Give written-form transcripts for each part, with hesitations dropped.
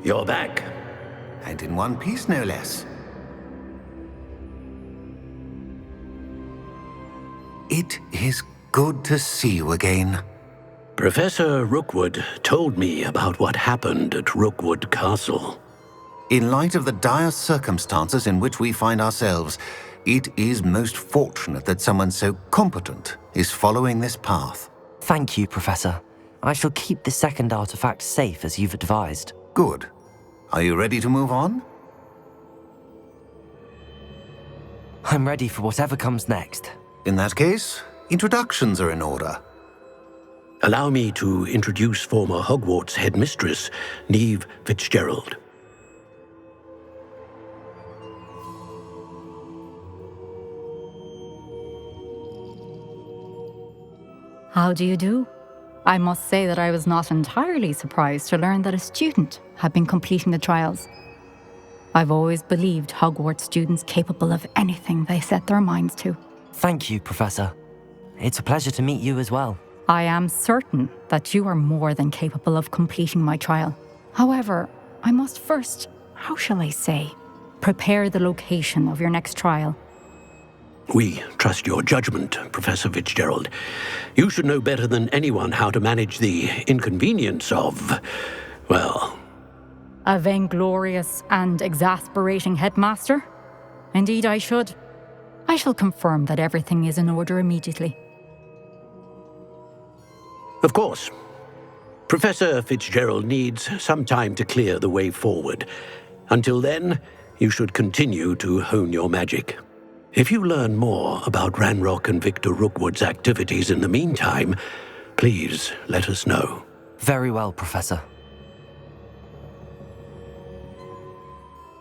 You're back. And in one piece, no less. It is good to see you again. Professor Rookwood told me about what happened at Rookwood Castle. In light of the dire circumstances in which we find ourselves, it is most fortunate that someone so competent is following this path. Thank you, Professor. I shall keep the second artifact safe as you've advised. Good. Are you ready to move on? I'm ready for whatever comes next. In that case, introductions are in order. Allow me to introduce former Hogwarts headmistress, Neve Fitzgerald. How do you do? I must say that I was not entirely surprised to learn that a student had been completing the trials. I've always believed Hogwarts students capable of anything they set their minds to. Thank you, Professor. It's a pleasure to meet you as well. I am certain that you are more than capable of completing my trial. However, I must first, how shall I say, prepare the location of your next trial. We trust your judgment, Professor Fitzgerald. You should know better than anyone how to manage the inconvenience of, well... A vainglorious and exasperating headmaster? Indeed I should. I shall confirm that everything is in order immediately. Of course. Professor Fitzgerald needs some time to clear the way forward. Until then, you should continue to hone your magic. If you learn more about Ranrock and Victor Rookwood's activities in the meantime, please let us know. Very well, Professor.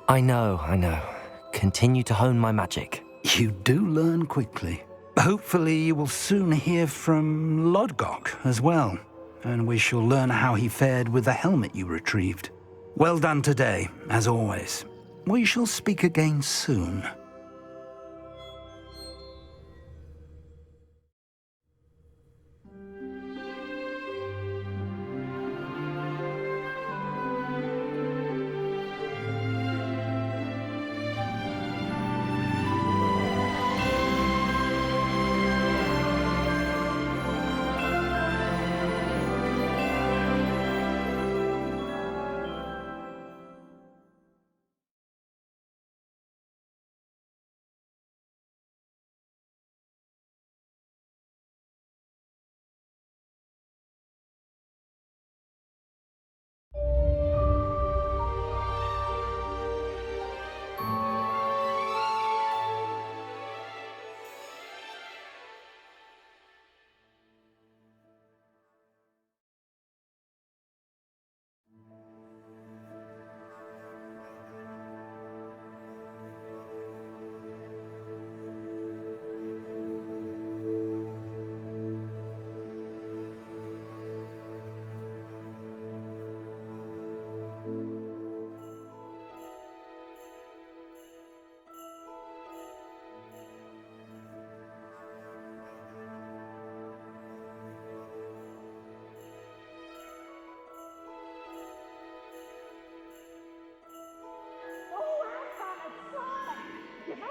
I know. Continue to hone my magic. You do learn quickly. Hopefully you will soon hear from Lodgok as well, and we shall learn how he fared with the helmet you retrieved. Well done today, as always. We shall speak again soon.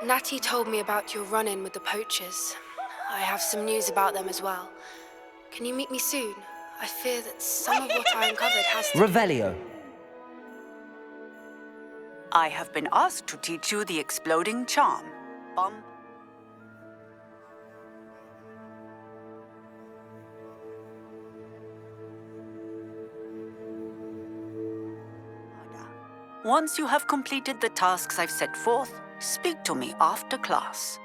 Natty told me about your run-in with the poachers. I have some news about them as well. Can you meet me soon? I fear that some of what I uncovered has to... Revelio. I have been asked to teach you the exploding charm. Bomb. Once you have completed the tasks I've set forth, speak to me after class.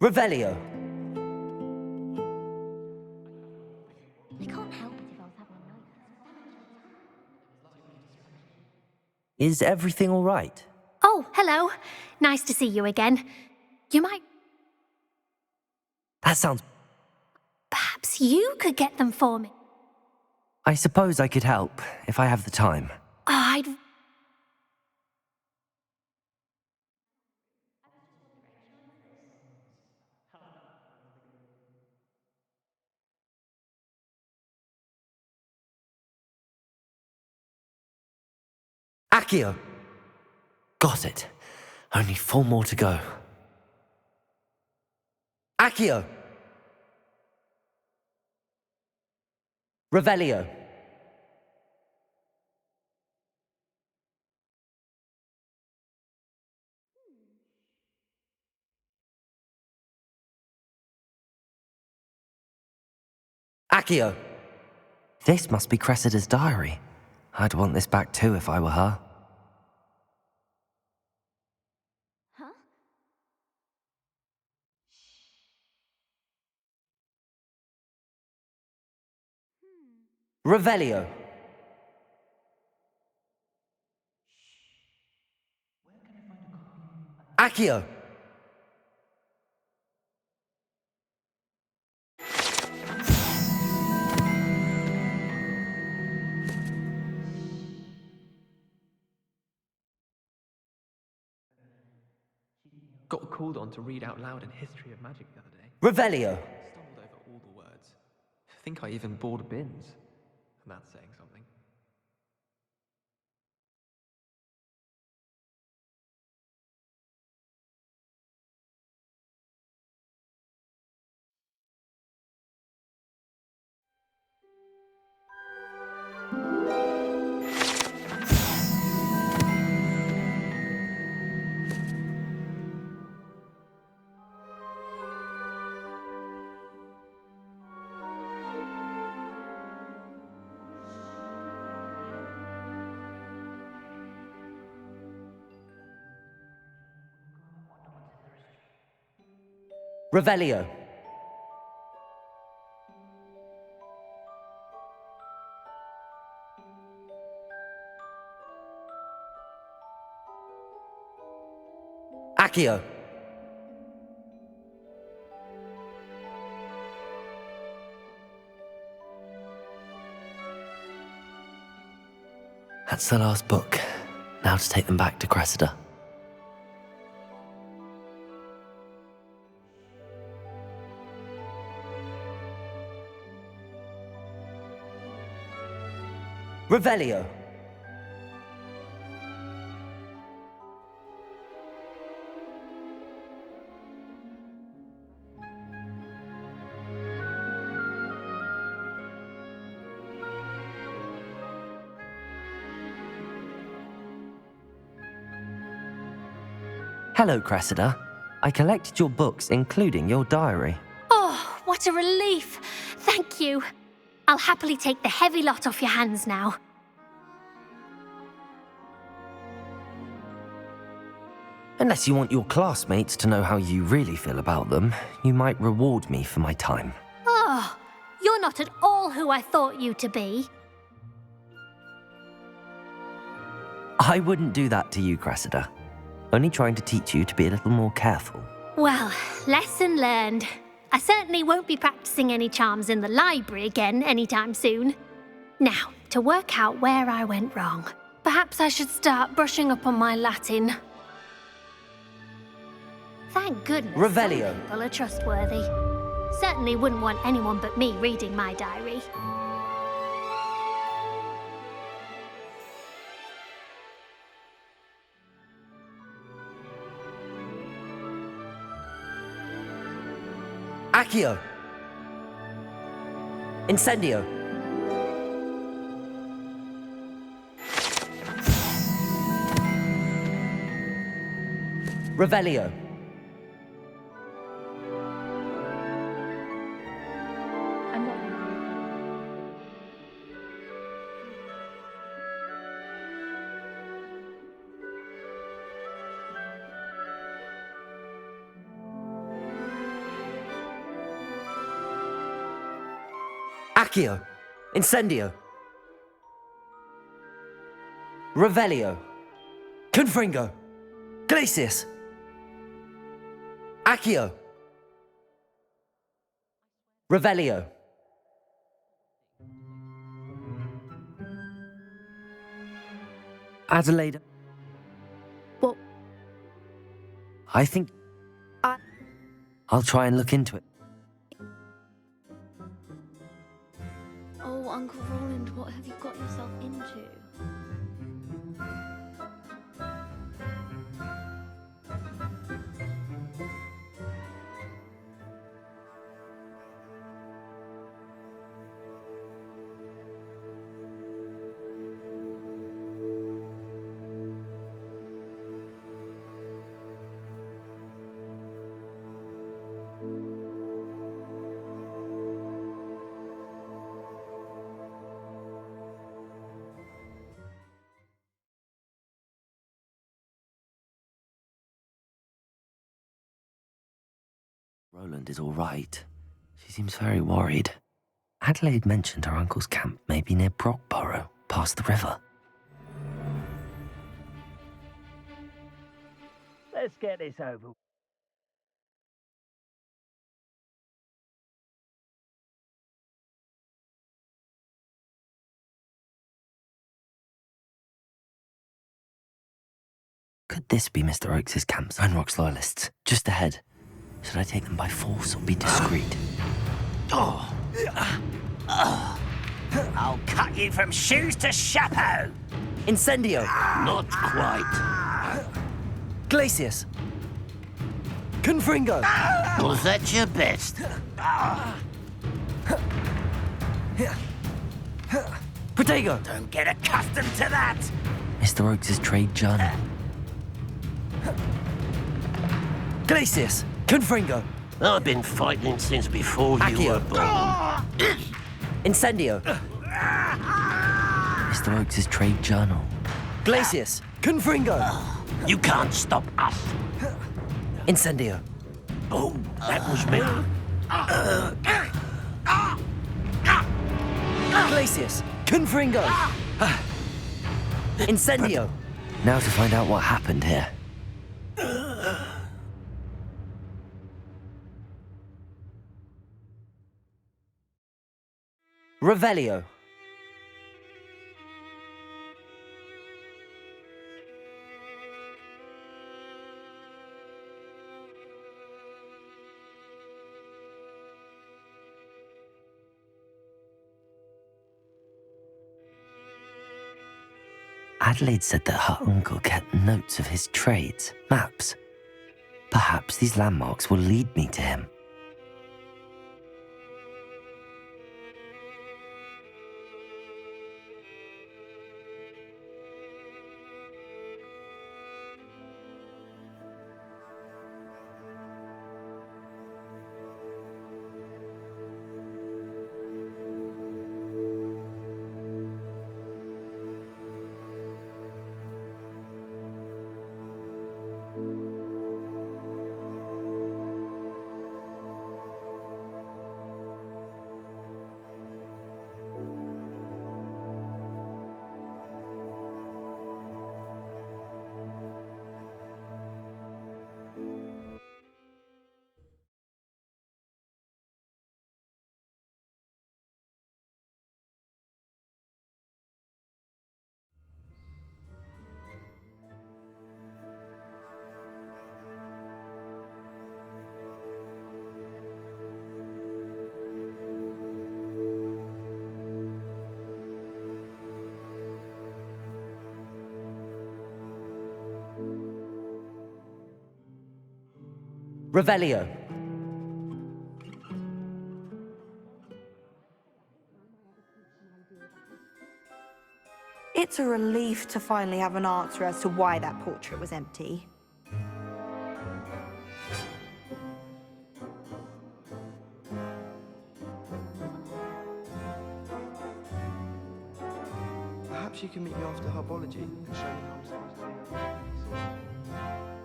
Revelio. They can't help it if I was having a night. Is everything all right? Oh, hello. Nice to see you again. You might... That sounds... Perhaps you could get them for me. I suppose I could help, if I have the time. Oh, I'd... Accio! Got it. Only 4 more to go. Accio! Revelio. Accio! This must be Cressida's diary. I'd want this back too if I were her. Huh? Revelio. Accio! Got called on to read out loud in History of Magic the other day. Revelio. Stumbled over all the words. Think I even bored bins. And that's saying something. Revelio. Accio. That's the last book. Now to take them back to Cressida. Revelio. Hello, Cressida. I collected your books, including your diary. Oh, what a relief. Thank you. I'll happily take the heavy lot off your hands now. Unless you want your classmates to know how you really feel about them, you might reward me for my time. Oh, you're not at all who I thought you to be. I wouldn't do that to you, Cressida. Only trying to teach you to be a little more careful. Well, lesson learned. I certainly won't be practicing any charms in the library again anytime soon. Now, to work out where I went wrong. Perhaps I should start brushing up on my Latin. Thank goodness Revelio. some people are trustworthy. Certainly wouldn't want anyone but me reading my diary. Accio. Incendio. Revelio. Accio. Incendio. Revelio. Confringo. Glacius. Accio. Revelio. Adelaide. What? I think I'll try and look into it. Oh, Uncle Roland, what have you got yourself into? Roland is all right. She seems very worried. Adelaide mentioned her uncle's camp may be near Brockborough, past the river. Let's get this over. Could this be Mr. Oakes' camp? Ranrock's loyalists, just ahead. Should I take them by force or be discreet? I'll cut you from shoes to chapeau. Incendio! Not quite. Glacius! Confringo! Was that your best? Protego! Don't get accustomed to that. Mr. Oakes' trade journal. Glacius! Confringo! I've been fighting since before you were Accio. born. Incendio! Mr. Oakes' trade journal. Glacius! Confringo! You can't stop us. Incendio! Oh, that was me. Glacius! Confringo! Incendio! Now to find out what happened here. Revelio. Adelaide said that her uncle kept notes of his trades, maps. Perhaps these landmarks will lead me to him. Revelio. It's a relief to finally have an answer as to why that portrait was empty. Perhaps you can meet me after herbology and show me how I'm supposed to.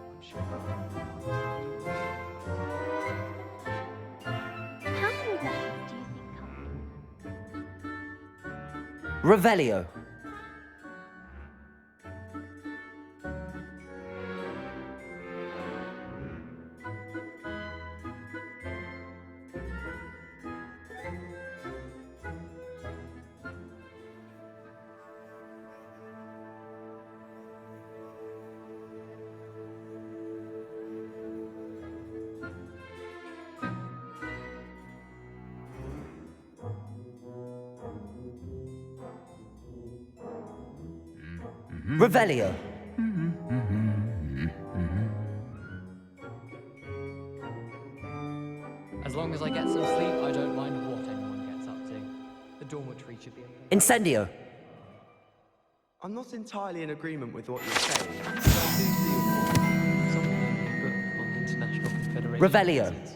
I'm sure. How many lessons do you think come? Revelio. Revelio. As long as I get some sleep, I don't mind what anyone gets up to. The dormitory should be okay. Incendio. I'm not entirely in agreement with what you're saying. But I do see your point. Someone gave me a book on the International Confederation. Revelio. Assets.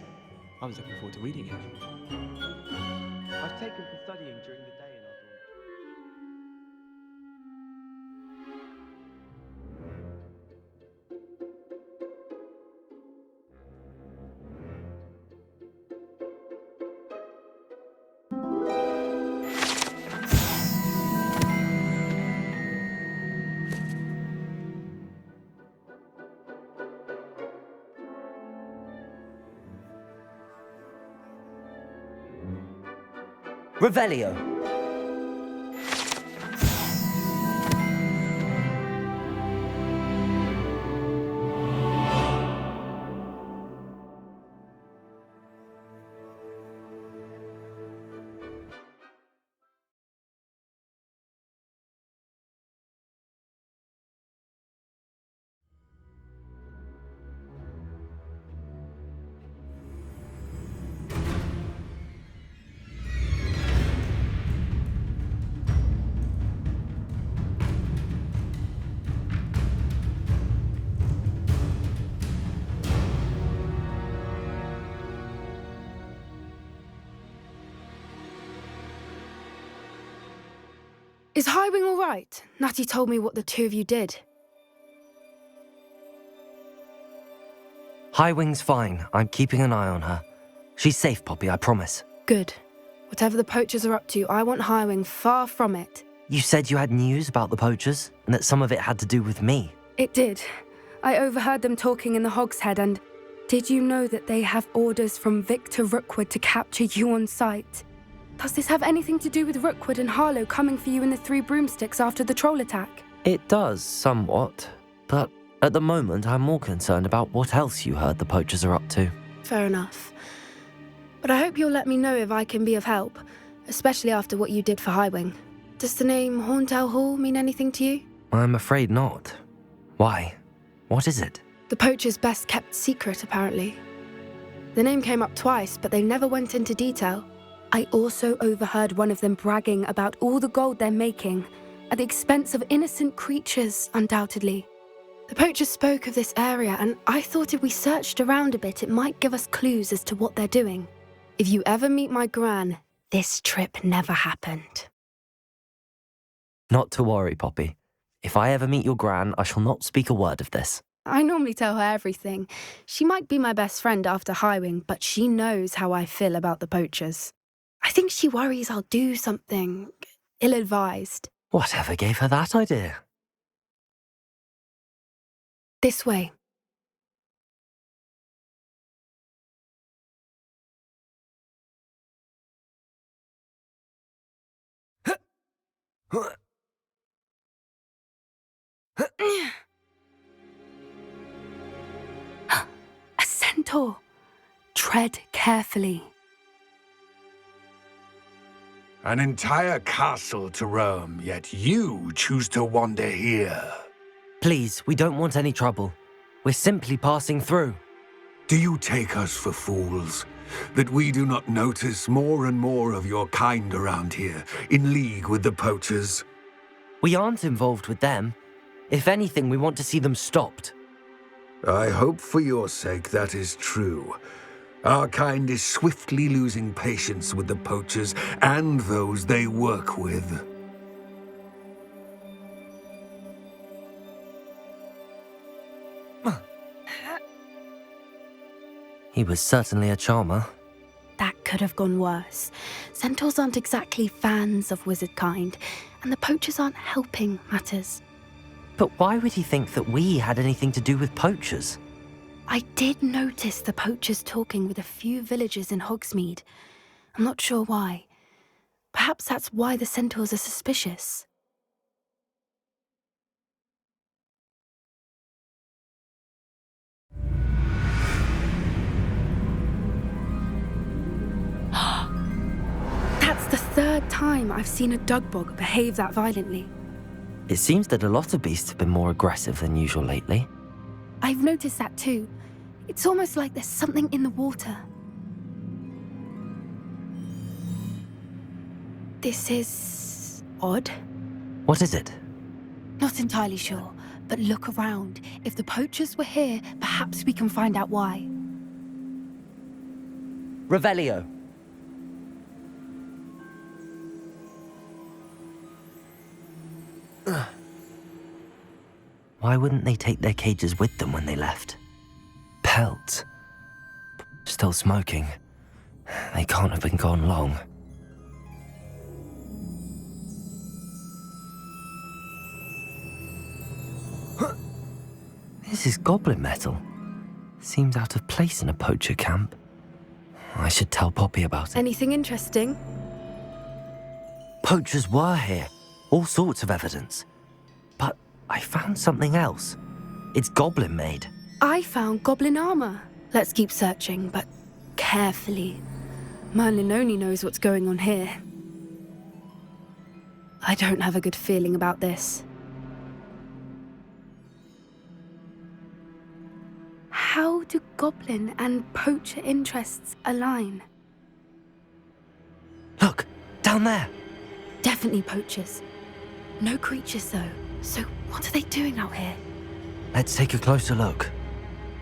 I was looking forward to reading it. I've taken to studying during the day in our dormitory. Revelio. Is Highwing all right? Natty told me what the two of you did. Highwing's fine. I'm keeping an eye on her. She's safe, Poppy, I promise. Good. Whatever the poachers are up to, I want Highwing far from it. You said you had news about the poachers, and that some of it had to do with me. It did. I overheard them talking in the Hogshead, and did you know that they have orders from Victor Rookwood to capture you on sight? Does this have anything to do with Rookwood and Harlow coming for you in the Three Broomsticks after the troll attack? It does, somewhat. But at the moment, I'm more concerned about what else you heard the poachers are up to. Fair enough. But I hope you'll let me know if I can be of help, especially after what you did for Highwing. Does the name Horntail Hall mean anything to you? I'm afraid not. Why? What is it? The poachers' best kept secret, apparently. The name came up twice, but they never went into detail. I also overheard one of them bragging about all the gold they're making, at the expense of innocent creatures, undoubtedly. The poachers spoke of this area, and I thought if we searched around a bit, it might give us clues as to what they're doing. If you ever meet my gran, this trip never happened. Not to worry, Poppy. If I ever meet your gran, I shall not speak a word of this. I normally tell her everything. She might be my best friend after Highwing, but she knows how I feel about the poachers. I think she worries I'll do something ill-advised. Whatever gave her that idea? This way. A centaur. Tread carefully. An entire castle to roam, yet you choose to wander here. Please, we don't want any trouble. We're simply passing through. Do you take us for fools? That we do not notice more and more of your kind around here, in league with the poachers? We aren't involved with them. If anything, we want to see them stopped. I hope for your sake that is true. Our kind is swiftly losing patience with the poachers and those they work with. He was certainly a charmer. That could have gone worse. Centaurs aren't exactly fans of wizard kind, and the poachers aren't helping matters. But why would he think that we had anything to do with poachers? I did notice the poachers talking with a few villagers in Hogsmeade. I'm not sure why. Perhaps that's why the centaurs are suspicious. That's the third time I've seen a dugbog behave that violently. It seems that a lot of beasts have been more aggressive than usual lately. I've noticed that too. It's almost like there's something in the water. This is odd. What is it? Not entirely sure, but look around. If the poachers were here, perhaps we can find out why. Revelio. Why wouldn't they take their cages with them when they left? Pelts. Still smoking. They can't have been gone long. This is goblin metal. Seems out of place in a poacher camp. I should tell Poppy about it. Anything interesting? Poachers were here. All sorts of evidence. But I found something else. It's goblin made. I found goblin armor. Let's keep searching, but carefully. Merlin only knows what's going on here. I don't have a good feeling about this. How do goblin and poacher interests align? Look, down there. Definitely poachers. No creatures though. So what are they doing out here? Let's take a closer look.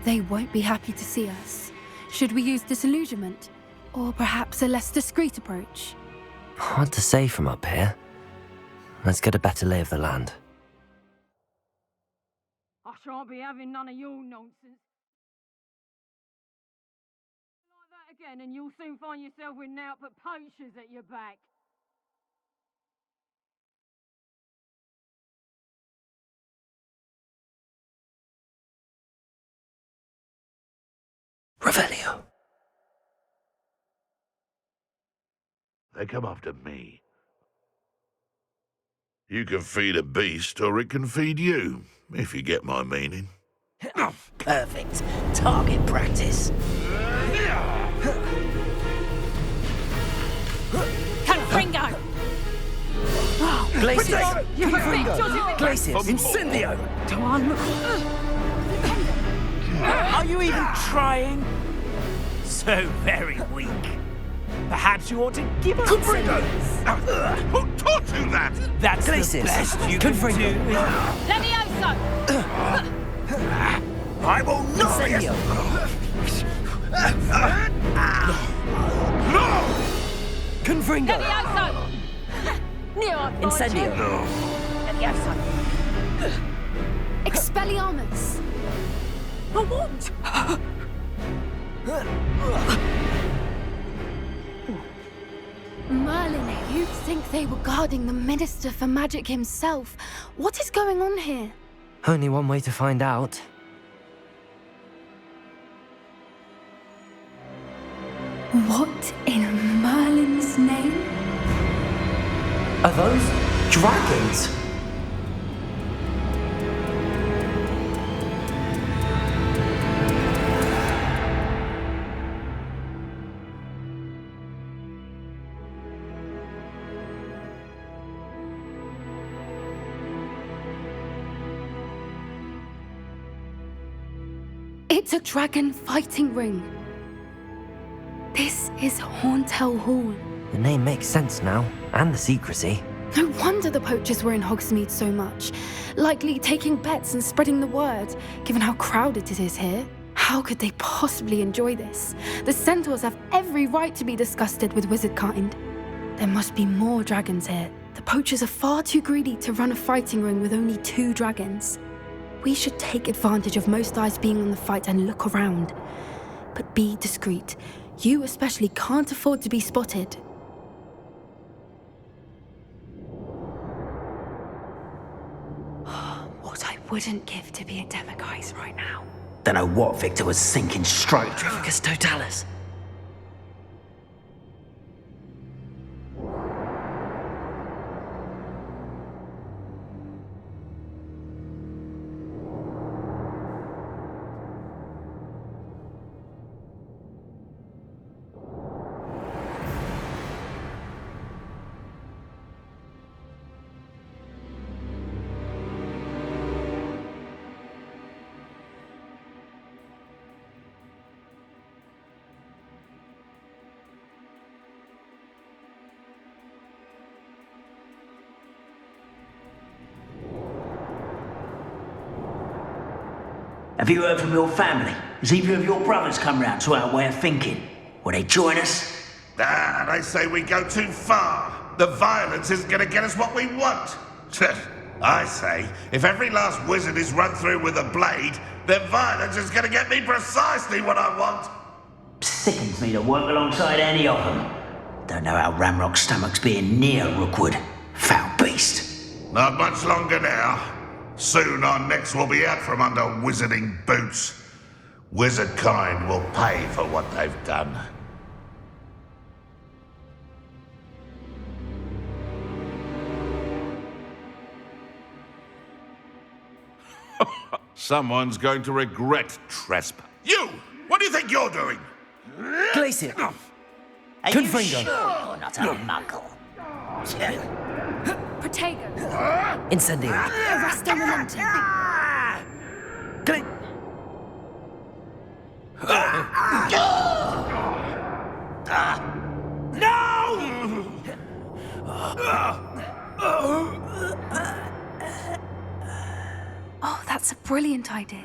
They won't be happy to see us. Should we use disillusionment? Or perhaps a less discreet approach? Hard to say from up here. Let's get a better lay of the land. I shan't be having none of your nonsense. Like that again, and you'll soon find yourself with naught but poachers at your back. Revelio. They come after me. You can feed a beast, or it can feed you, if you get my meaning. Perfect. Target practice. Confringo! Glacius! Glacius! Incendio! Come on. Are you even trying? So very weak. Perhaps you ought to give up. Confringo! Who taught you that? That's Glacius. the best you can do. Levioso! I will not. Incendio. No! Confringo. Levioso! Incendio. Levioso! Expelliarmus! What? Merlin, you'd think they were guarding the Minister for Magic himself. What is going on here? Only one way to find out. What in Merlin's name? Are those dragons? It's a dragon fighting ring. This is Horntail Hall. The name makes sense now, and the secrecy. No wonder the poachers were in Hogsmeade so much. Likely taking bets and spreading the word, given how crowded it is here. How could they possibly enjoy this? The centaurs have every right to be disgusted with wizard kind. There must be more dragons here. The poachers are far too greedy to run a fighting ring with only 2 dragons. We should take advantage of most eyes being on the fight and look around. But be discreet. You especially can't afford to be spotted. What I wouldn't give to be a Demiguise right now. Don't know what Victor was thinking. Strotrivicus totalis. Have you heard from your family? Has either of your brothers come round to our way of thinking? Will they join us? Ah, they say we go too far. The violence isn't going to get us what we want. I say, if every last wizard is run through with a blade, then violence is going to get me precisely what I want. Sickens me to work alongside any of them. Don't know how Ramrock's stomach's being near Rookwood. Foul beast. Not much longer now. Soon our necks will be out from under wizarding boots. Wizard kind will pay for what they've done. Someone's going to regret trespass. You! What do you think you're doing? Glacier. Are you sure you're not a muggle? Protego. Incendio. Arrest on the lantern. Oh, that's a brilliant idea.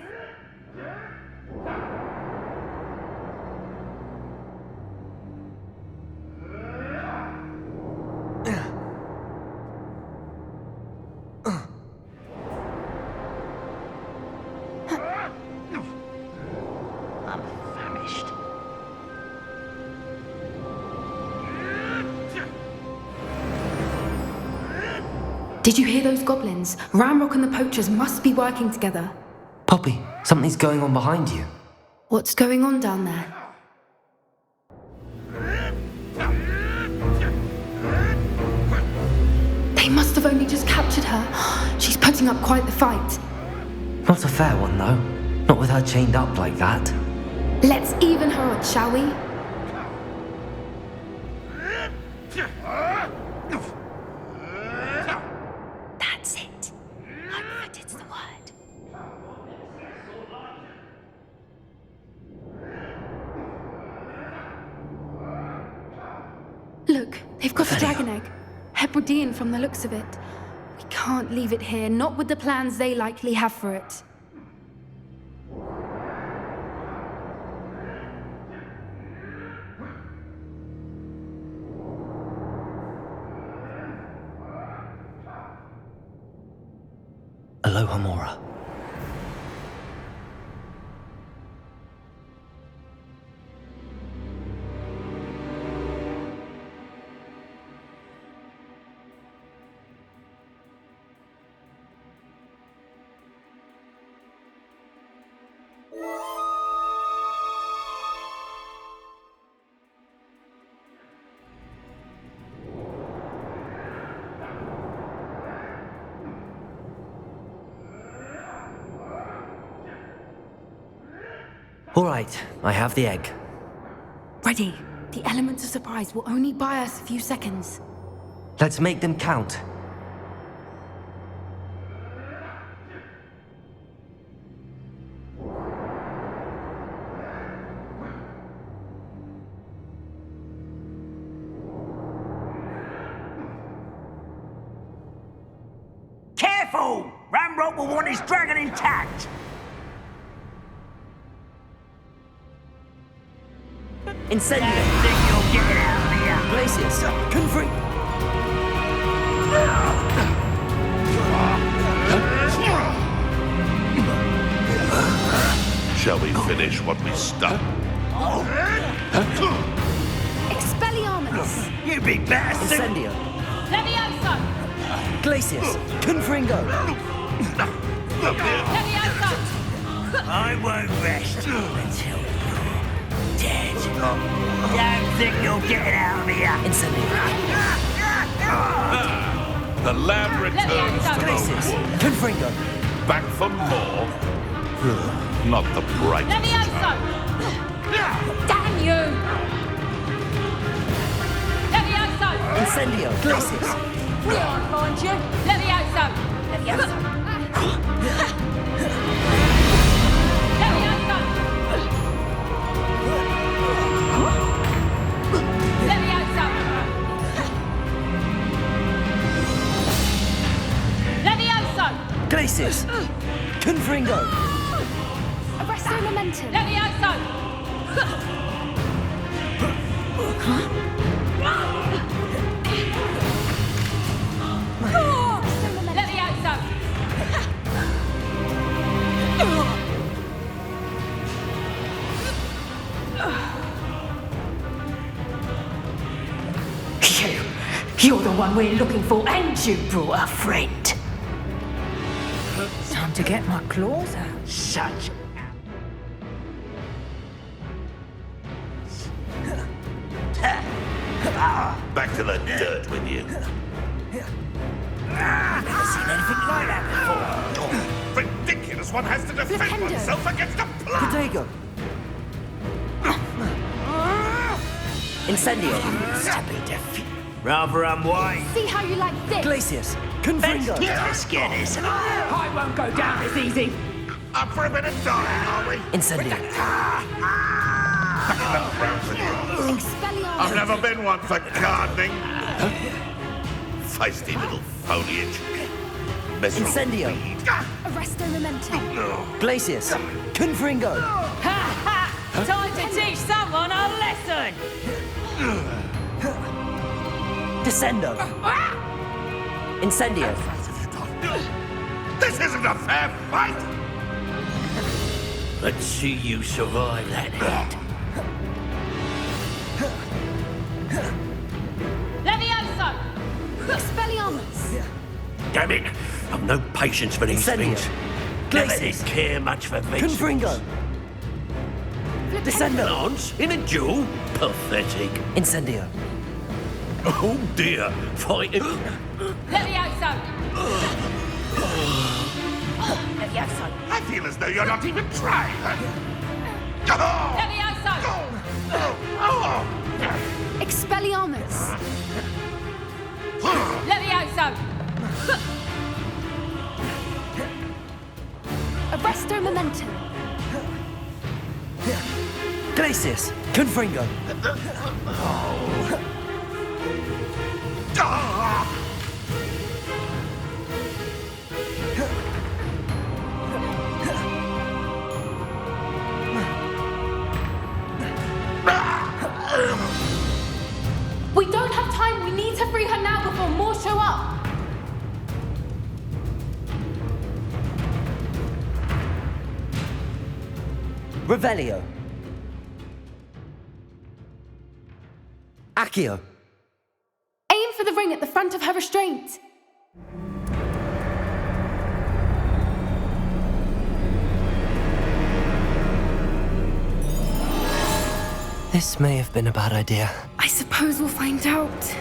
I'm famished. Did you hear those goblins? Ramrock and the poachers must be working together. Poppy, something's going on behind you. What's going on down there? They must have only just captured her. She's putting up quite the fight. Not a fair one, though. Not with her chained up like that. Let's even her odds, shall we? That's it. It's the word. Look, they've got a dragon egg. Hebridean from the looks of it. We can't leave it here, not with the plans they likely have for it. Aloha Mora. All right, I have the egg. Ready. The elements of surprise will only buy us a few seconds. Let's make them count. Careful! Ramrock will want his dragon intact. Incendio! Think you'll get out of here? Places! Confree! Shall we finish what we started? Expelliarmus! You be better soon. Incendio. Levioso! Glacius. Confringo. Levioso! I won't rest until you're dead. Don't think you'll get it out of here. Incendio. The lab returns to Glacius. the wolf. Confringo. Back for more. Not the brightest. Levioso! Damn you! Levioso! Incendio. Glacius. We won't find you! Levioso! Levioso! Levioso! Levioso! Levioso! Glacius. Confringo. Arresto momentum! Levioso! Levioso! You're the one we're looking for, and you brought a friend. Time to get my claws out. Such. Back to the dirt with you. Never seen anything like that before. Ridiculous one has to defend Flipendo. oneself against a plant. Protego. Incendio. Stubby defeat. Rather unwise. See how you like this? Glacius. Confringo. Let's get this. I won't go down as easy. Up for a bit of dying, are we? Incendio. Expelliarmus! I've never been one for gardening. Feisty little foliage. Miserable Incendio. weed. Arresto momentum! Glacius. Confringo. Time to teach someone a lesson! Descendo. Incendio. This isn't a fair fight. Let's see you survive that hit. Levioso! Expelliarmus! Damn it! I've no patience for these Incendio. things. Never Glacius. did care much for vegetables. Confringo. Descendo. Lance in a duel? Pathetic. Incendio. Oh dear, fighting. Levioso! Levioso! I feel as though you're not even trying. Oh! Levioso! Oh! Expelliarmus! Levioso! Arresto momentum! Glacius. Confringo. We don't have time. We need to free her now before more show up. Revelio. Accio. Aim for the ring at the front of her restraint. This may have been a bad idea. I suppose we'll find out.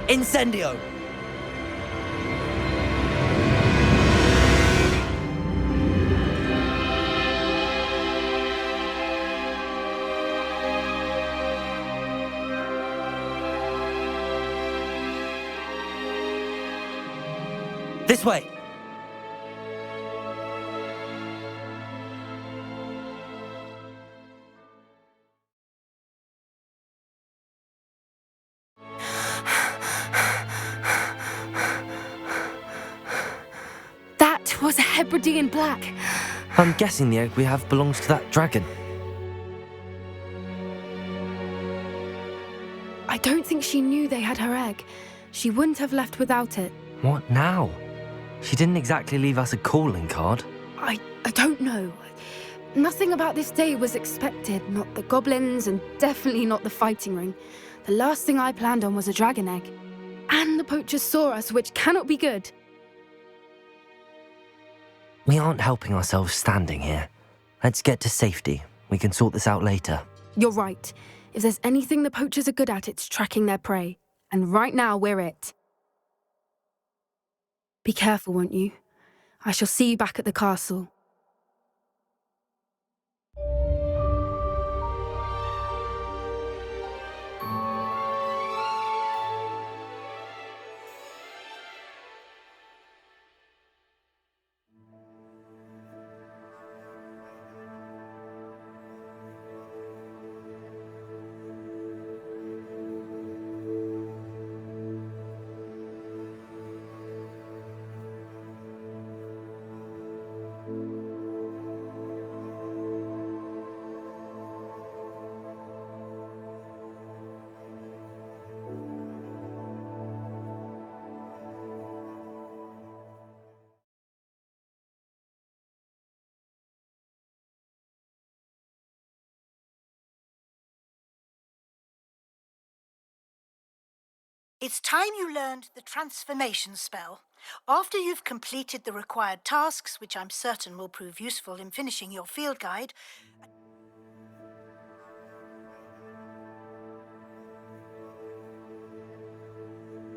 Incendio. This way! That was a Hebridean black. I'm guessing the egg we have belongs to that dragon. I don't think she knew they had her egg. She wouldn't have left without it. What now? She didn't exactly leave us a calling card. I don't know. Nothing about this day was expected. Not the goblins, and definitely not the fighting ring. The last thing I planned on was a dragon egg. And the poachers saw us, which cannot be good. We aren't helping ourselves standing here. Let's get to safety. We can sort this out later. You're right. If there's anything the poachers are good at, it's tracking their prey. And right now, we're it. Be careful, won't you? I shall see you back at the castle. It's time you learned the transformation spell. After you've completed the required tasks, which I'm certain will prove useful in finishing your field guide,